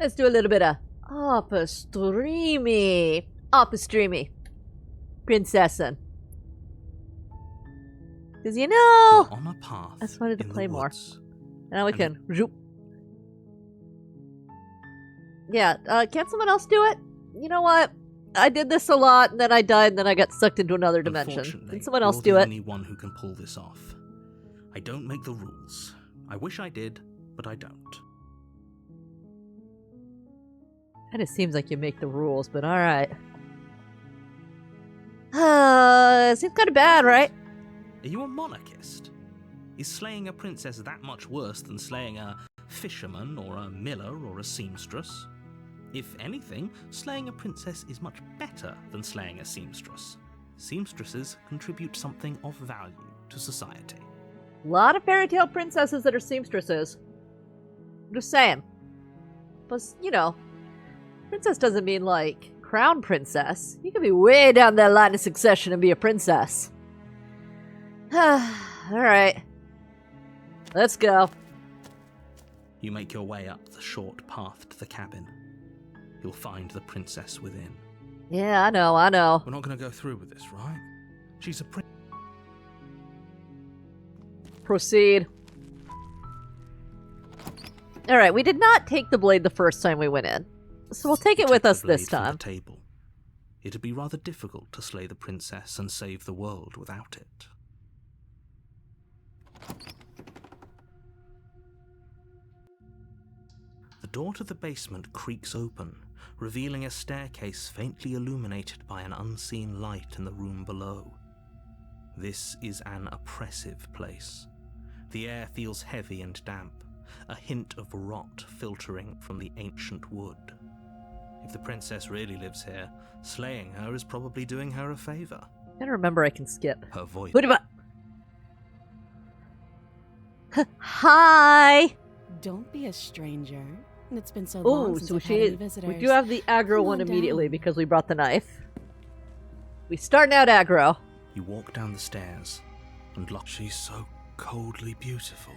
Let's do a little bit of Opastreamy. Opastreamy. Princessin. Because You're on a path I just wanted to in play the more. woods. Now we And can. Zoop. Yeah, can't someone else do it? You know what? I did this a lot, and then I died, and then I got sucked into another dimension. Unfortunately, Can someone else you're do the it? only one who can pull this off. I don't make the rules. I wish I did, but I don't. Kind of seems like you make the rules, but alright. Seems kind of bad, right? Are you a monarchist? Is slaying a princess that much worse than slaying a fisherman or a miller or a seamstress? If anything, slaying a princess is much better than slaying a seamstress. Seamstresses contribute something of value to society. A lot of fairy tale princesses that are seamstresses. I'm just saying. Plus, you know, princess doesn't mean like crown princess. You can be way down that line of succession and be a princess. Alright. Let's go. You make your way up the short path to the cabin. You'll find the princess within. Yeah, I know, I know. We're not going to go through with this, right? She's a princess. Proceed. Alright, we did not take the blade the first time we went in. So we'll take it with us this time. Table. It'd be rather difficult to slay the princess and save the world without it. The door to the basement creaks open, revealing a staircase faintly illuminated by an unseen light in the room below. This is an oppressive place. The air feels heavy and damp, a hint of rot filtering from the ancient wood. If the princess really lives here, slaying her is probably doing her a favor. I gotta remember I can skip. Her voice. What about... Hi! Don't be a stranger. It's been so Oh, long since so I've had any visitors. we do have the aggro Come one on immediately down. because we brought the knife. We starting out aggro. You walk down the stairs and look. She's so coldly beautiful.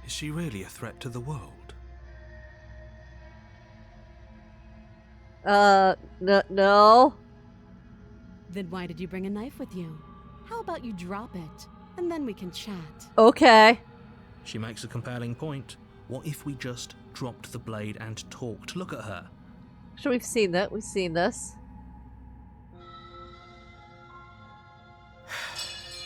Is she really a threat to the world? No. Then why did you bring a knife with you? How about you drop it, and then we can chat. Okay. She makes a compelling point. What if we just dropped the blade and talked? Look at her. So we've seen that. We've seen this.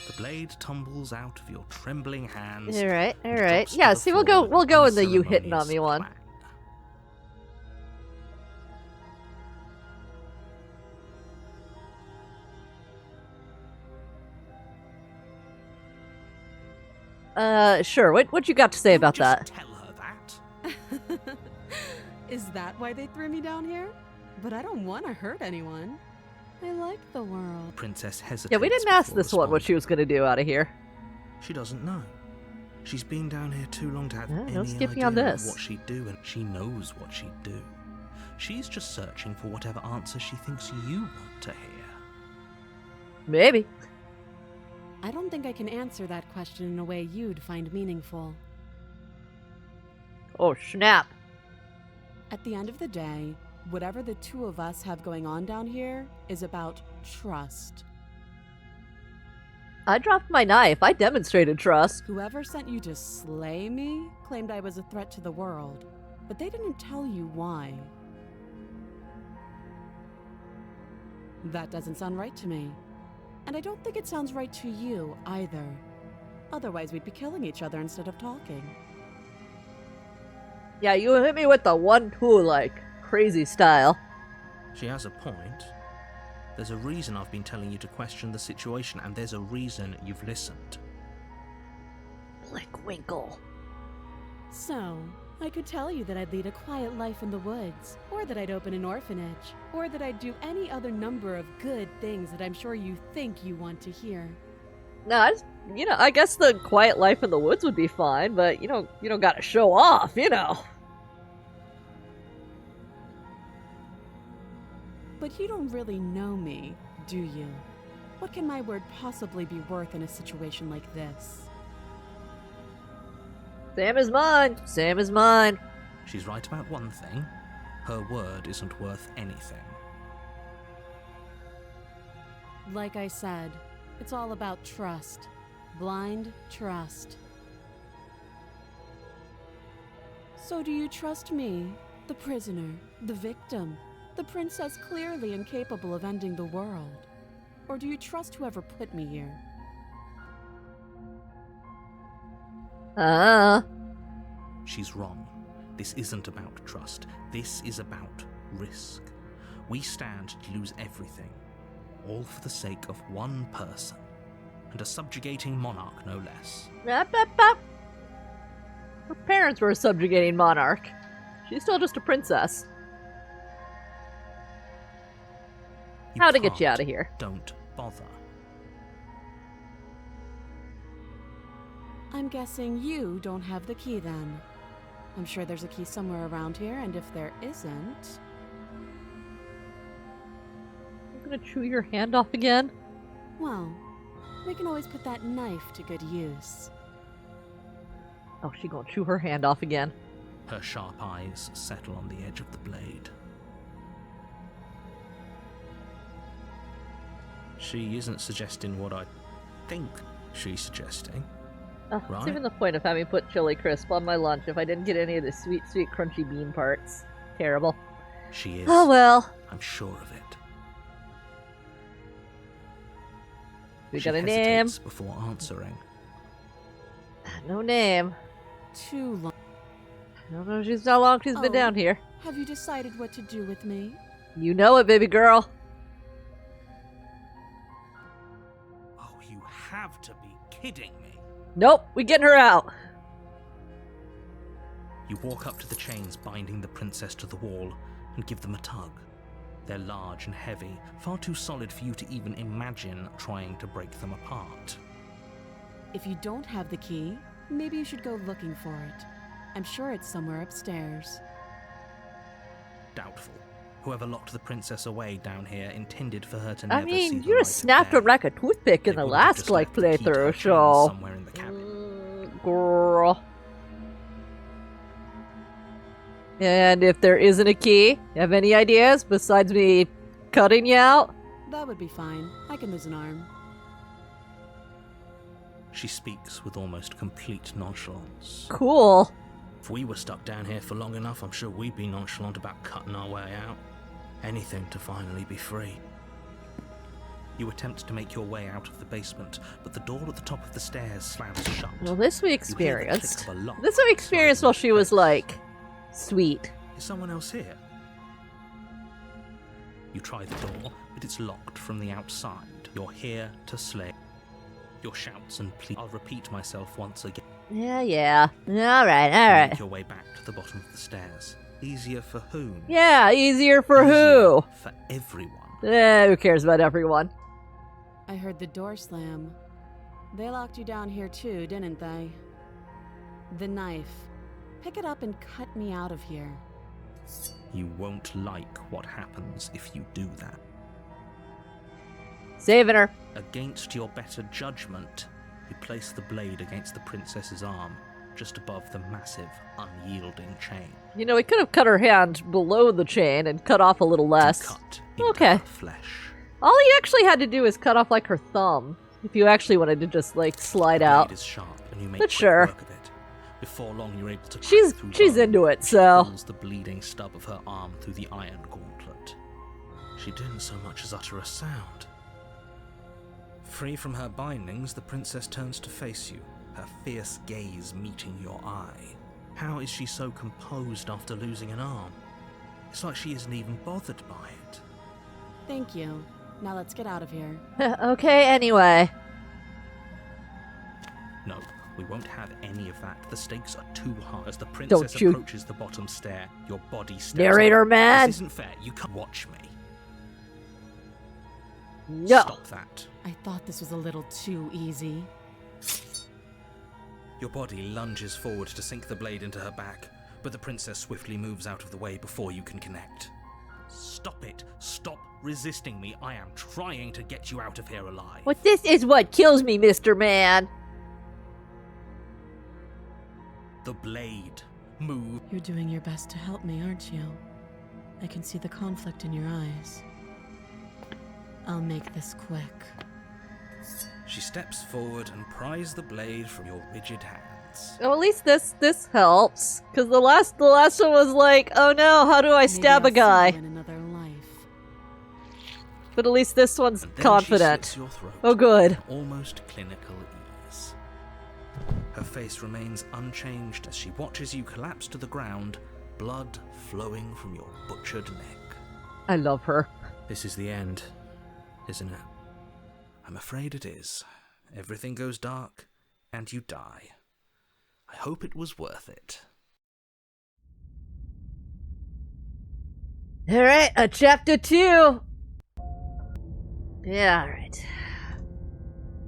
The blade tumbles out of your trembling hands. Alright, and alright. drops to Yeah, the see, we'll floor go with in the you hitting on unceremonious me one. clang. Sure. What you got to say Don't about just that? Tell her that. Is that why they threw me down here? But I don't want to hurt anyone. I like the world. Princess hesitates. Yeah, we didn't ask before this one what she responding. was gonna do out of here. She doesn't know. She's been down here too long to have No any skipping idea on this. of what she'd do, and she knows what she'd do. She's just searching for whatever answer she thinks you want to hear. Maybe. I don't think I can answer that question in a way you'd find meaningful. Oh, snap. At the end of the day, whatever the two of us have going on down here is about trust. I dropped my knife. I demonstrated trust. Whoever sent you to slay me claimed I was a threat to the world, but they didn't tell you why. That doesn't sound right to me. And I don't think it sounds right to you either. Otherwise, we'd be killing each other instead of talking. Yeah, you hit me with the 1-2 like crazy style. She has a point. There's a reason I've been telling you to question the situation, and there's a reason you've listened. Blick Winkle. So, I could tell you that I'd lead a quiet life in the woods, or that I'd open an orphanage, or that I'd do any other number of good things that I'm sure you think you want to hear. No, I guess the quiet life in the woods would be fine, but you don't gotta show off, you know. But you don't really know me, do you? What can my word possibly be worth in a situation like this? Sam is mine. Sam is mine. She's right about one thing. Her word isn't worth anything. Like I said, it's all about trust. Blind trust. So do you trust me, the prisoner, the victim, the princess clearly incapable of ending the world? Or do you trust whoever put me here? She's wrong. This isn't about trust. This is about risk. We stand to lose everything, all for the sake of one person, and a subjugating monarch, no less. Up, up, up. Her parents were a subjugating monarch. She's still just a princess. How to get you out of here? Don't bother. I'm guessing you don't have the key then. I'm sure there's a key somewhere around here, and if there isn't... I'm gonna chew your hand off again? Well, we can always put that knife to good use. Oh, she gonna chew her hand off again. Her sharp eyes settle on the edge of the blade. She isn't suggesting what I think she's suggesting. What's Right. even the point of having put chili crisp on my lunch if I didn't get any of the sweet, sweet, crunchy bean parts? Terrible. She is. Oh well. I'm sure of it. We She got a name. hesitates before answering. No name. Too long. I don't know how long she's been Oh. down here. Have you decided what to do with me? You know it, baby girl. Oh, you have to be kidding me. Nope, we getting her out. You walk up to the chains binding the princess to the wall and give them a tug. They're large and heavy, far too solid for you to even imagine trying to break them apart. If you don't have the key, maybe you should go looking for it. I'm sure it's somewhere upstairs. Doubtful. Whoever locked the princess away down here intended for her to never I see mean, the you light just of snapped day. her like a toothpick They in the wouldn't have last, just like, left the key to her playthrough, chains so... somewhere in the cabin. Girl. And if there isn't a key, you have any ideas besides me cutting you out? That would be fine. I can lose an arm. She speaks with almost complete nonchalance. Cool. If we were stuck down here for long enough, I'm sure we'd be nonchalant about cutting our way out. Anything to finally be free. You attempt to make your way out of the basement, but the door at the top of the stairs slams shut. Well, this we You hear the experienced. click of a lock This we experienced while she was, like, sweet. Is someone else here? You try the door, but it's locked from the outside. You're here to slay. Your shouts and pleas. I'll repeat myself once again. Yeah. Alright, You alright. make your way back to the bottom of the stairs. Easier for whom? Yeah, easier for Easier who? For everyone. Who cares about everyone? I heard the door slam. They locked you down here too, didn't they? The knife. Pick it up and cut me out of here. You won't like what happens if you do that. Saving her. Against your better judgment, you place the blade against the princess's arm, just above the massive, unyielding chain. You know, we could have cut her hand below the chain and cut off a little To less. cut into Okay. her flesh. All he actually had to do is cut off, like, her thumb. If you actually wanted to just, like, slide The out. blade is sharp, and you make But quick sure. work of it. Before long, you're able to cut She's through bone. into it, She so... pulls the bleeding stub of her arm through the iron gauntlet. She didn't so much as utter a sound. Free from her bindings, the princess turns to face you, her fierce gaze meeting your eye. How is she so composed after losing an arm? It's like she isn't even bothered by it. Thank you. Now let's get out of here. Okay, anyway. No, we won't have any of that. The stakes are too high. As the princess Don't you- approaches the bottom stair, your body steps Narrator up. man! This isn't fair. You can't watch me. No. Stop that. I thought this was a little too easy. Your body lunges forward to sink the blade into her back, but the princess swiftly moves out of the way before you can connect. Stop it. Stop resisting me. I am trying to get you out of here alive. But this is what kills me, Mr. Man. The blade. Move. You're doing your best to help me, aren't you? I can see the conflict in your eyes. I'll make this quick. She steps forward and pries the blade from your rigid hands. Well, at least this helps. Because the last one was like, oh no, how do I stab Maybe a I'll see guy? you in another life. But at least this one's And then confident. She slits your throat Oh, good. with almost clinical ease. Her face remains unchanged as she watches you collapse to the ground, blood flowing from your butchered neck. I love her. This is the end, isn't it? I'm afraid it is. Everything goes dark, and you die. I hope it was worth it. Alright, chapter 2. Yeah, alright.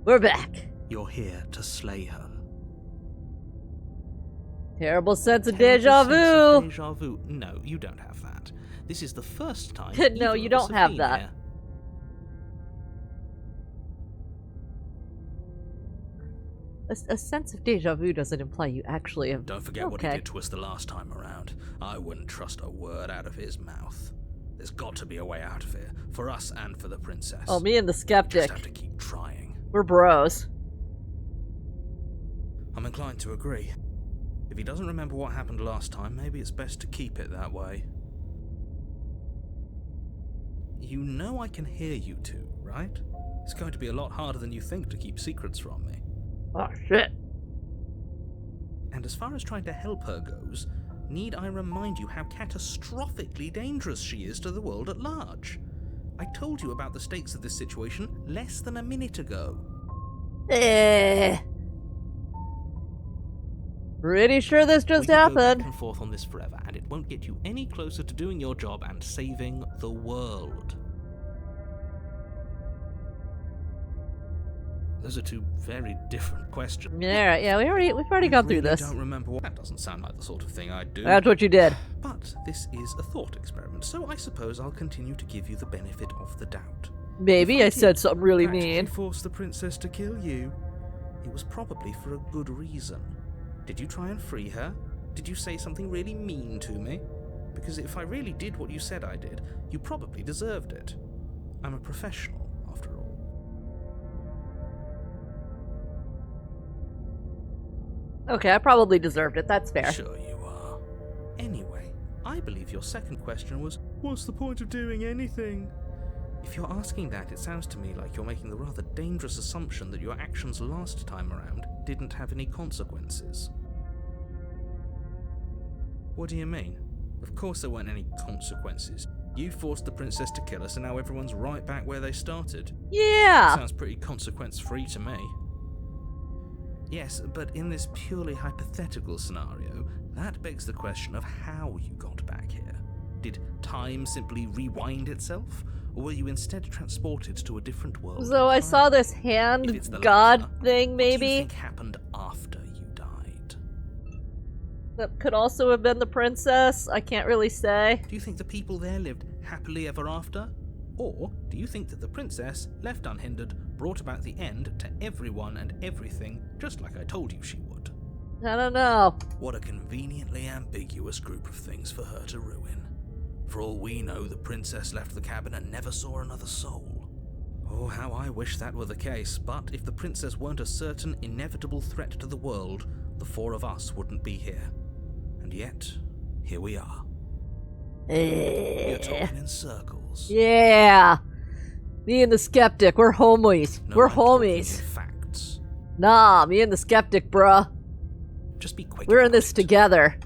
We're back. You're here to slay her. Terrible sense of Terrible deja sense of vu. Deja vu. No, you don't have that. This is the first time. No, either you of don't us have been that. here. A sense of deja vu doesn't imply you actually have... Don't forget what he did to us the last time around. I wouldn't trust a word out of his mouth. There's got to be a way out of here, for us and for the princess. Oh, me and the Just skeptic. have to keep trying. We're bros. I'm inclined to agree. If he doesn't remember what happened last time, maybe it's best to keep it that way. You know I can hear you two, right? It's going to be a lot harder than you think to keep secrets from me. Oh, shit. And as far as trying to help her goes, need I remind you how catastrophically dangerous she is to the world at large? I told you about the stakes of this situation less than a minute ago. Pretty sure this just We could go happened. back and forth on this forever, and it won't get you any closer to doing your job and saving the world. Those are two very different questions. Alright, yeah, we've already gone through I this. don't remember what. That doesn't sound like the sort of thing I'd do. That's what you did. But this is a thought experiment, so I suppose I'll continue to give you the benefit of the doubt. Maybe I If said did something really practically mean. force the princess to kill you, it was probably for a good reason. Did you try and free her? Did you say something really mean to me? Because if I really did what you said I did, you probably deserved it. I'm a professional, after all. Okay, I probably deserved it. That's fair. Sure you are. Anyway, I believe your second question was, what's the point of doing anything? If you're asking that, it sounds to me like you're making the rather dangerous assumption that your actions last time around didn't have any consequences. What do you mean? Of course there weren't any consequences. You forced the princess to kill us and now everyone's right back where they started. Yeah. Sounds pretty consequence-free to me. Yes, but in this purely hypothetical scenario, that begs the question of how you got back here. Did time simply rewind itself? Or were you instead transported to a different world? So I saw this If hand it's the god latter, thing, what do you maybe? think happened after you died? That could also have been the princess. I can't really say. Do you think the people there lived happily ever after? Or do you think that the princess, left unhindered, brought about the end to everyone and everything, just like I told you she would? I don't know. What a conveniently ambiguous group of things for her to ruin. For all we know, the princess left the cabin and never saw another soul. Oh, how I wish that were the case, but if the princess weren't a certain, inevitable threat to the world, the four of us wouldn't be here. And yet, here we are. You're talking in circles. Yeah. Me and the skeptic, we're homies. No, We're I'm talking in homies. facts. Nah, me and the skeptic, bruh. Just be quick. We're in about this it. together.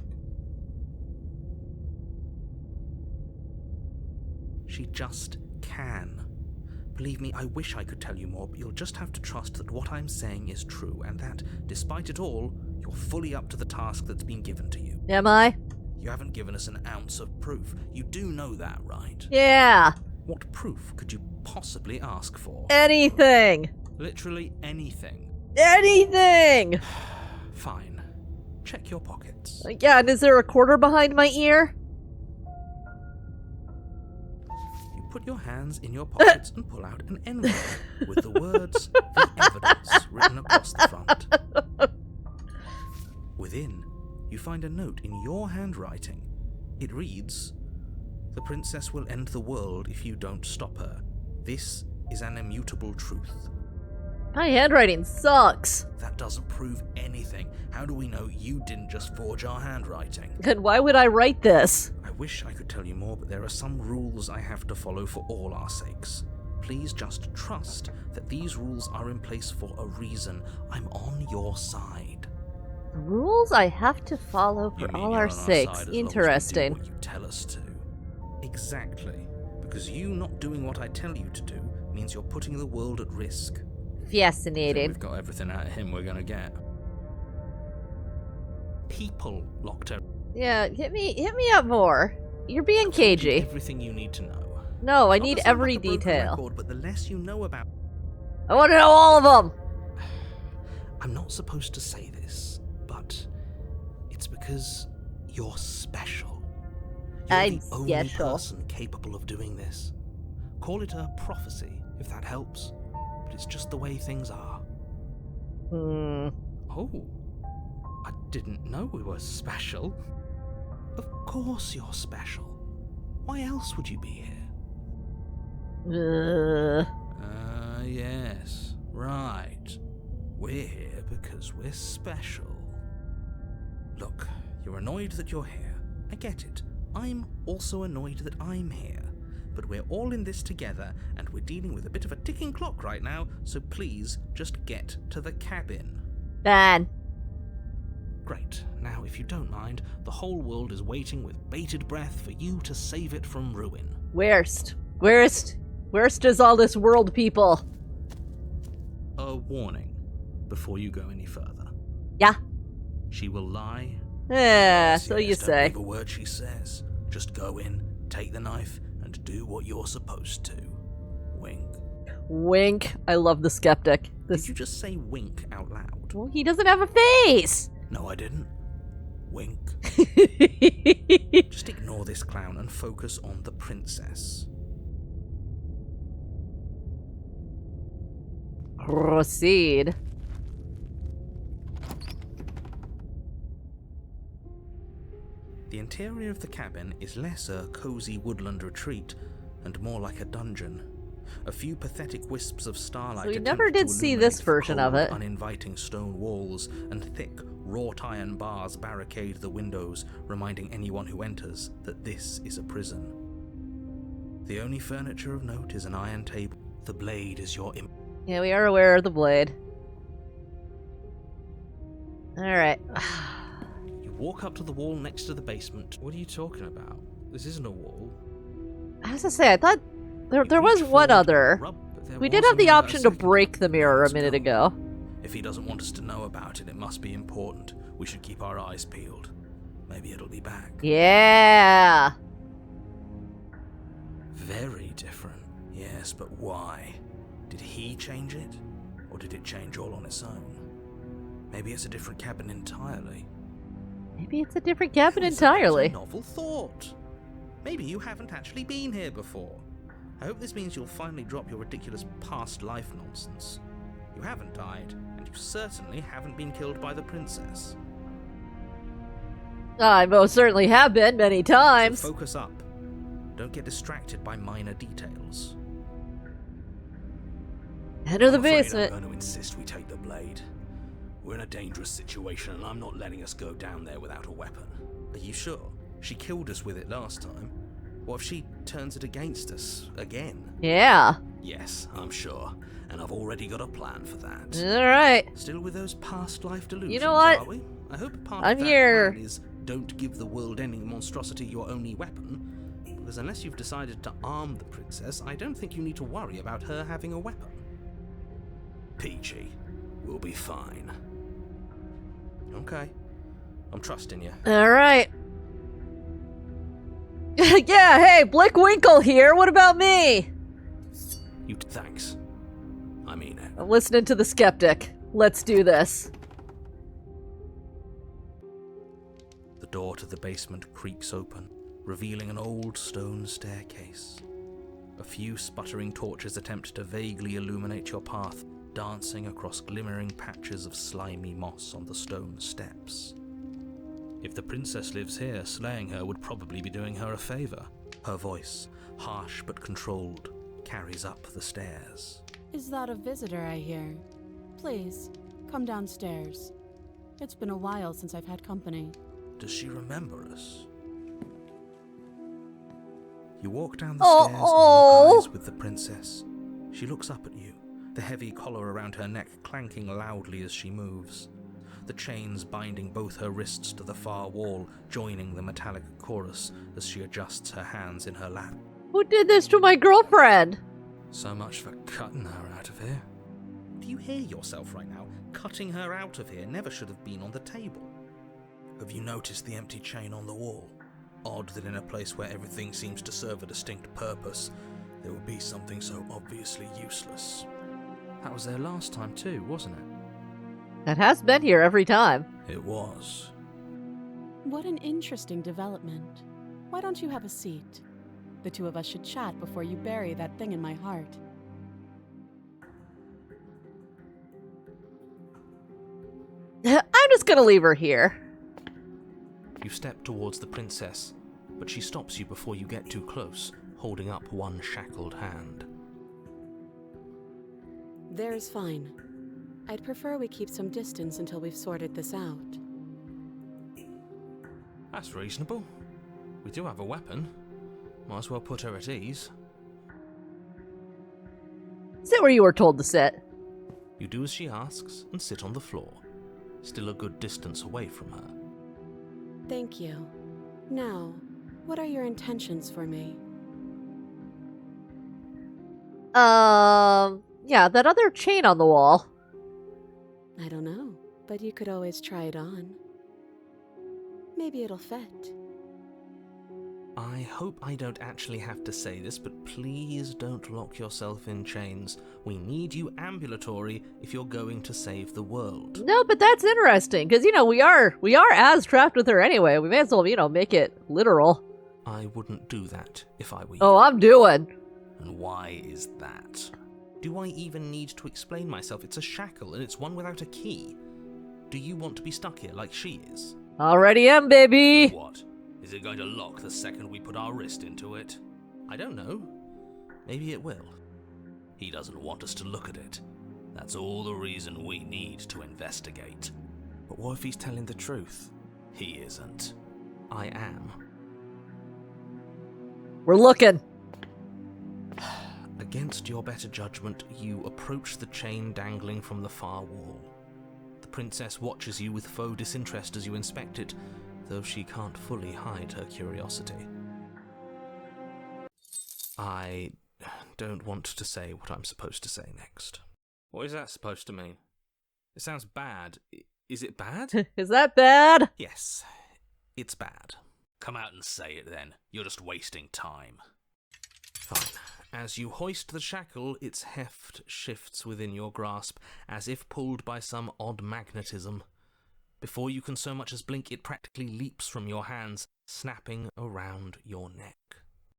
She just can. Believe me, I wish I could tell you more, but you'll just have to trust that what I'm saying is true, and that, despite it all, you're fully up to the task that's been given to you. Am I? You haven't given us an ounce of proof. You do know that, right? Yeah. What proof could you possibly ask for? Anything. Literally anything. Anything. Fine. Check your pockets. Yeah, and is there a quarter behind my ear? You put your hands in your pockets and pull out an envelope with the words, "The Evidence," written across the front. Within, you find a note in your handwriting. It reads, "The princess will end the world if you don't stop her. This is an immutable truth." My handwriting sucks. That doesn't prove anything. How do we know you didn't just forge our handwriting? Then why would I write this? I wish I could tell you more, but there are some rules I have to follow for all our sakes. Please just trust that these rules are in place for a reason. I'm on your side. Rules I have to follow You for mean all you're our on side sakes. as long as we do Interesting. what you tell us to. Exactly. Because you not doing what I tell you to do means you're putting the world at risk. I think Fascinating. we've got everything out of him we're gonna get. People locked her. Yeah, hit me up more. You're being I've told you cagey. Everything you need to know. No, I Not need to sound every like a broken detail. record, but the less you know about. I want to know all of them. I'm not supposed to say this, but it's because you're special. You're I'm the only special. person capable of doing this. Call it a prophecy, if that helps. But it's just the way things are. Oh, I didn't know we were special. Of course you're special. Why else would you be here? Yes, right. We're here because we're special. Look, you're annoyed that you're here. I get it. I'm also annoyed that I'm here. But we're all in this together, and we're dealing with a bit of a ticking clock right now, so please just get to the cabin. Fine. Great. Now, if you don't mind, the whole world is waiting with bated breath for you to save it from ruin. Worst is all this world people. A warning before you go any further. Yeah. She will lie. So you Don't say. believe a word she says. Just go in, take the knife, and do what you're supposed to. Wink. Wink. I love the skeptic. Did you just say wink out loud? Well, he doesn't have a face. No, I didn't. Wink. Just ignore this clown and focus on the princess. Proceed. The interior of the cabin is less a cozy woodland retreat and more like a dungeon. A few pathetic wisps of starlight. So we attempt never to did see illuminate this the version of cold, it. Uninviting stone walls and thick wrought iron bars barricade the windows, reminding anyone who enters that this is a prison. The only furniture of note is an iron table. The blade is your Yeah, we are aware of the blade. Alright. You walk up to the wall next to the basement. What are you talking about? This isn't a wall. I was to say, I thought there You was reach one forward, other. but there We did was have the another option to second break the mirror a Let's minute go. ago. If he doesn't want us to know about it, it must be important. We should keep our eyes peeled. Maybe it'll be back. Yeah. Very different. Yes, but why? Did he change it? Or did it change all on its own? Maybe it's a different cabin entirely. Maybe it's a different cabin That's a entirely. novel thought. Maybe you haven't actually been here before. I hope this means you'll finally drop your ridiculous past life nonsense. You haven't died, and you certainly haven't been killed by the princess. I most certainly have been many times. So focus up. Don't get distracted by minor details. Enter the I'm afraid basement. I'm going to insist we take the blade. We're in a dangerous situation, and I'm not letting us go down there without a weapon. Are you sure? She killed us with it last time. What if she turns it against us again? Yeah. Yes, I'm sure. And I've already got a plan for that. Alright. Still with those past life delusions, You know what? are we? I hope part I'm of that here. plan is don't give the world any monstrosity your only weapon. Because unless you've decided to arm the princess, I don't think you need to worry about her having a weapon. Peachy, we'll be fine. Okay. I'm trusting you. Alright. Yeah, hey, Blick Winkle here. What about me? Thanks. I mean it. I'm listening to the skeptic. Let's do this. The door to the basement creaks open, revealing an old stone staircase. A few sputtering torches attempt to vaguely illuminate your path, dancing across glimmering patches of slimy moss on the stone steps. If the princess lives here, slaying her would probably be doing her a favor. Her voice, harsh but controlled, carries up the stairs. Is that a visitor I hear? Please, come downstairs. It's been a while since I've had company. Does she remember us? You walk down the stairs and lock eyes with the princess. She looks up at you, the heavy collar around her neck clanking loudly as she moves. The chains binding both her wrists to the far wall, joining the metallic chorus as she adjusts her hands in her lap. Who did this to my girlfriend? So much for cutting her out of here. Do you hear yourself right now? Cutting her out of here never should have been on the table. Have you noticed the empty chain on the wall? Odd that in a place where everything seems to serve a distinct purpose, there would be something so obviously useless. That was there last time too, wasn't it? That has been here every time. It was. What an interesting development. Why don't you have a seat? The two of us should chat before you bury that thing in my heart. I'm just gonna leave her here. You step towards the princess, but she stops you before you get too close, holding up one shackled hand. There's fine. I'd prefer we keep some distance until we've sorted this out. That's reasonable. We do have a weapon. Might as well put her at ease. Sit where you were told to sit. You do as she asks and sit on the floor, still a good distance away from her. Thank you. Now, what are your intentions for me? Yeah, that other chain on the wall. I don't know, but you could always try it on. Maybe it'll fit. I hope I don't actually have to say this, but please don't lock yourself in chains. We need you ambulatory if you're going to save the world. No, but that's interesting, because, we are as trapped with her anyway. We may as well, make it literal. I wouldn't do that if I were you. Oh, I'm doing. And why is that? Do I even need to explain myself? It's a shackle, and it's one without a key. Do you want to be stuck here like she is? Already am, baby! What? Is it going to lock the second we put our wrist into it? I don't know. Maybe it will. He doesn't want us to look at it. That's all the reason we need to investigate. But what if he's telling the truth? He isn't. I am. We're looking. Against your better judgment, you approach the chain dangling from the far wall. The princess watches you with faux disinterest as you inspect it, though she can't fully hide her curiosity. I don't want to say what I'm supposed to say next. What is that supposed to mean? It sounds bad. Is it bad? Is that bad? Yes, it's bad. Come out and say it then. You're just wasting time. Fine. As you hoist the shackle, its heft shifts within your grasp, as if pulled by some odd magnetism. Before you can so much as blink, it practically leaps from your hands, snapping around your neck.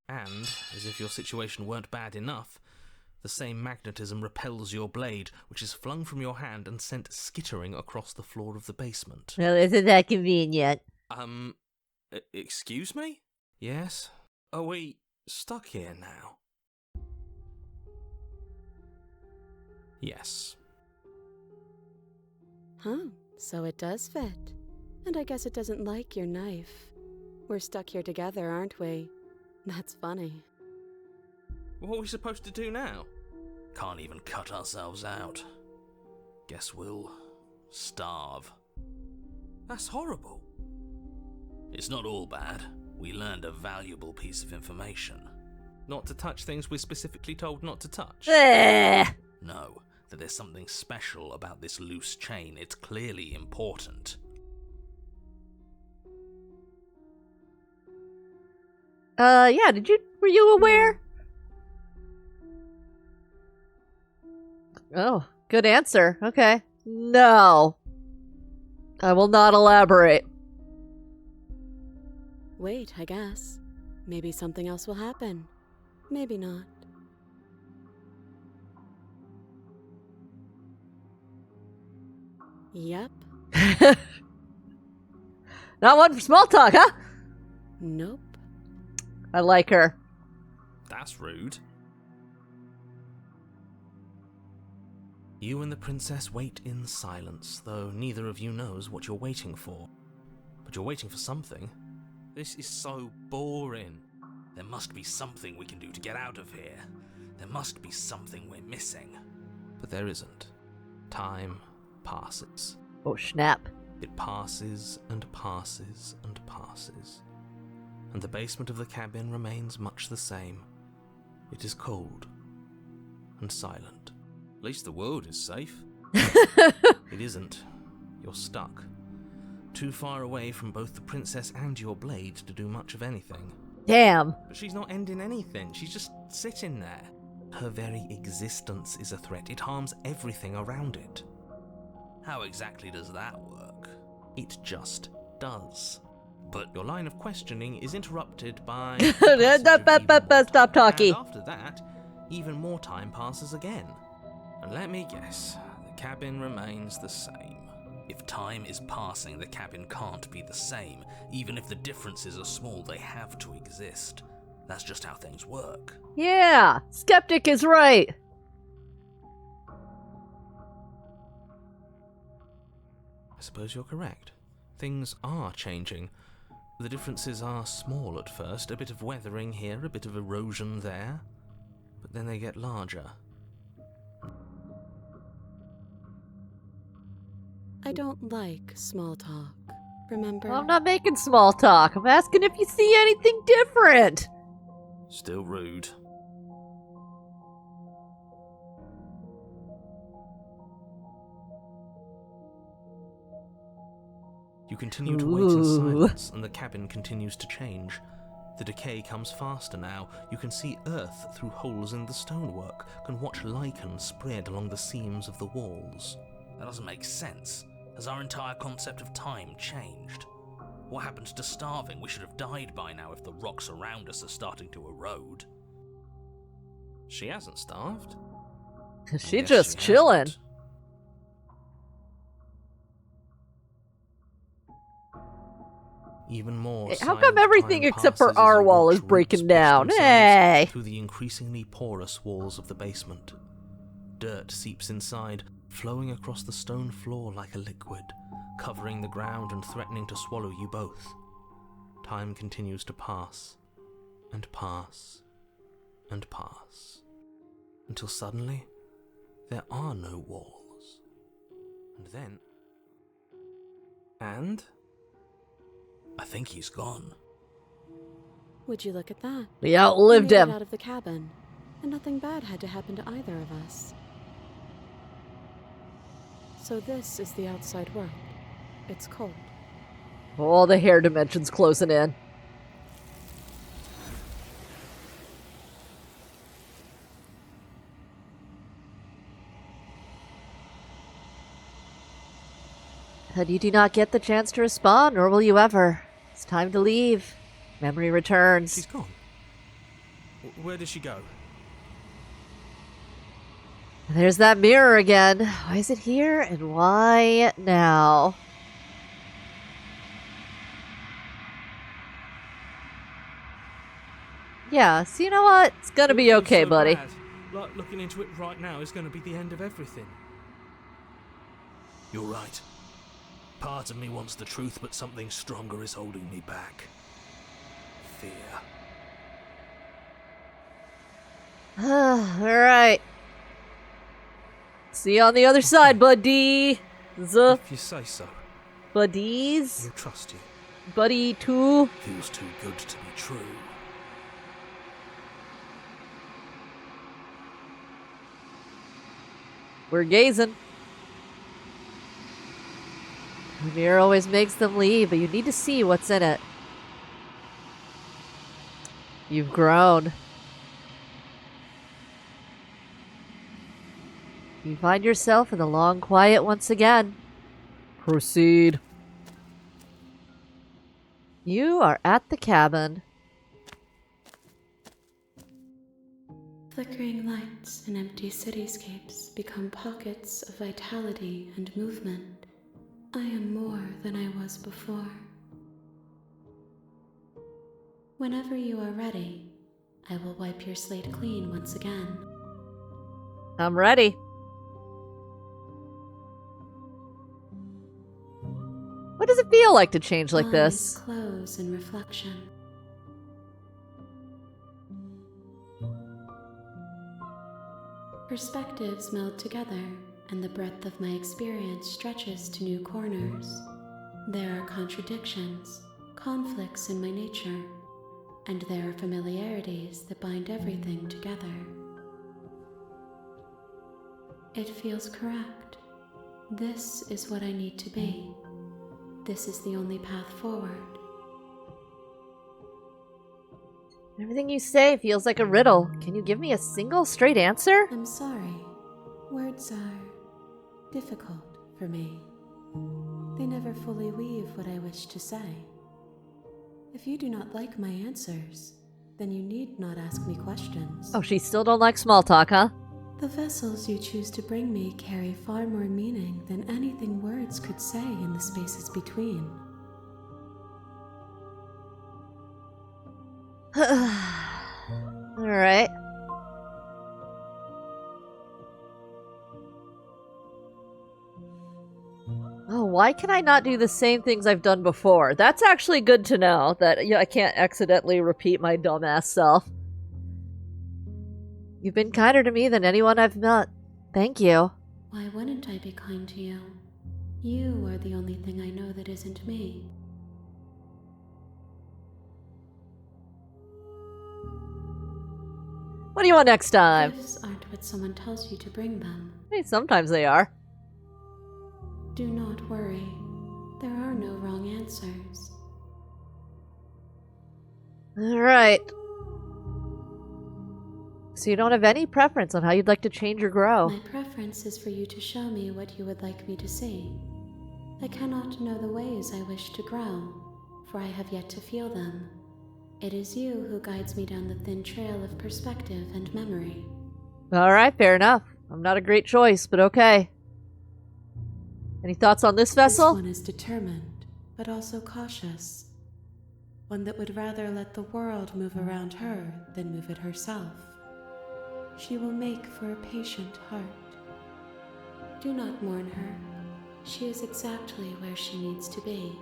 And, as if your situation weren't bad enough, the same magnetism repels your blade, which is flung from your hand and sent skittering across the floor of the basement. Well, isn't that convenient? Excuse me? Yes? Are we stuck here now? Yes. Huh, so it does fit. And I guess it doesn't like your knife. We're stuck here together, aren't we? That's funny. What are we supposed to do now? Can't even cut ourselves out. Guess we'll starve. That's horrible. It's not all bad. We learned a valuable piece of information. Not to touch things we're specifically told not to touch? No, that there's something special about this loose chain. It's clearly important. Yeah, were you aware? Oh, good answer. Okay. No. I will not elaborate. Wait, I guess. Maybe something else will happen. Maybe not. Yep. Not one for small talk, huh? Nope. I like her. That's rude. You and the princess wait in silence, though neither of you knows what you're waiting for. But you're waiting for something. This is so boring. There must be something we can do to get out of here. There must be something we're missing. But there isn't. Time passes. Oh, snap. It passes and passes and passes. And the basement of the cabin remains much the same. It is cold and silent. At least the world is safe. It isn't. You're stuck. Too far away from both the princess and your blade to do much of anything. Damn. But she's not ending anything. She's just sitting there. Her very existence is a threat. It harms everything around it. How exactly does that work? It just does. But your line of questioning is interrupted by... Stop talking. And after that, even more time passes again. And let me guess, the cabin remains the same. If time is passing, the cabin can't be the same. Even if the differences are small, they have to exist. That's just how things work. Yeah, Skeptic is right. I suppose you're correct. Things are changing. The differences are small at first, a bit of weathering here, a bit of erosion there. But then they get larger. I don't like small talk. Remember? Well, I'm not making small talk. I'm asking if you see anything different. Still rude. You continue to wait in Ooh. silence, and the cabin continues to change. The decay comes faster now. You can see earth through holes in the stonework, can watch lichen spread along the seams of the walls. That doesn't make sense. Has our entire concept of time changed? What happened to starving? We should have died by now if the rocks around us are starting to erode. She hasn't starved. She Yes, just she chilling. hasn't. Even more. Hey, how come silent everything time except for passes our as wall rocks is breaking roots push down? themselves Hey! Through the increasingly porous walls of the basement. Dirt seeps inside, flowing across the stone floor like a liquid, covering the ground and threatening to swallow you both. Time continues to pass, and pass, and pass, until suddenly there are no walls. And then... And... I think he's gone. Would you look at that? We outlived We made him. it out of the cabin, and nothing bad had to happen to either of us. So this is the outside world. It's cold. All the hair dimensions closing in. And you do not get the chance to respond, nor will you ever. It's time to leave. Memory returns. She's gone. Where did she go? There's that mirror again. Why is it here, and why now? Yeah, so you know what? It's gonna be okay, buddy. Like looking into it right now is going to be the end of everything. You're right. Part of me wants the truth, but something stronger is holding me back. Fear. Alright. See you on the other side, buddy. If you say so, Buddies. I'll trust you. Buddy 2. Feels too good to be true. We're gazing. The mirror always makes them leave, but you need to see what's in it. You've grown. You find yourself in the long quiet once again. Proceed. You are at the cabin. Flickering lights and empty cityscapes become pockets of vitality and movement. I am more than I was before. Whenever you are ready, I will wipe your slate clean once again. I'm ready. What does it feel like to change like Eyes this? close in reflection. Perspectives meld together, and the breadth of my experience stretches to new corners. There are contradictions, conflicts in my nature, and there are familiarities that bind everything together. It feels correct. This is what I need to be. This is the only path forward. Everything you say feels like a riddle. Can you give me a single straight answer? I'm sorry. Words are difficult for me. They never fully weave what I wish to say. If you do not like my answers, then you need not ask me questions. Oh, she still don't like small talk, huh? The vessels you choose to bring me carry far more meaning than anything words could say in the spaces between. Alright. Oh, why can I not do the same things I've done before? That's actually good to know, that I can't accidentally repeat my dumbass self. You've been kinder to me than anyone I've met. Thank you. Why wouldn't I be kind to you? You are the only thing I know that isn't me. What do you want next time? Gifts aren't what someone tells you to bring them. Hey, sometimes they are. Do not worry. There are no wrong answers. Alright. So you don't have any preference on how you'd like to change or grow? My preference is for you to show me what you would like me to see. I cannot know the ways I wish to grow, for I have yet to feel them. It is you who guides me down the thin trail of perspective and memory. Alright, fair enough. I'm not a great choice, but okay. Any thoughts on this vessel? This one is determined, but also cautious. One that would rather let the world move around her than move it herself. She will make for a patient heart. Do not mourn her. She is exactly where she needs to be.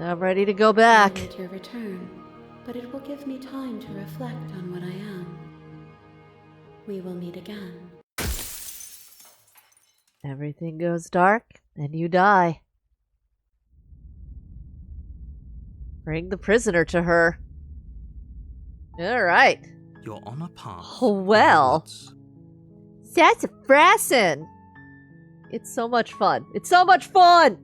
I'm ready to go back. I await your return, but it will give me time to reflect on what I am. We will meet again. Everything goes dark, and you die. Bring the prisoner to her. Alright. You're on a path. Oh, well. towards- Sassafrassin! It's so much fun. It's so much fun!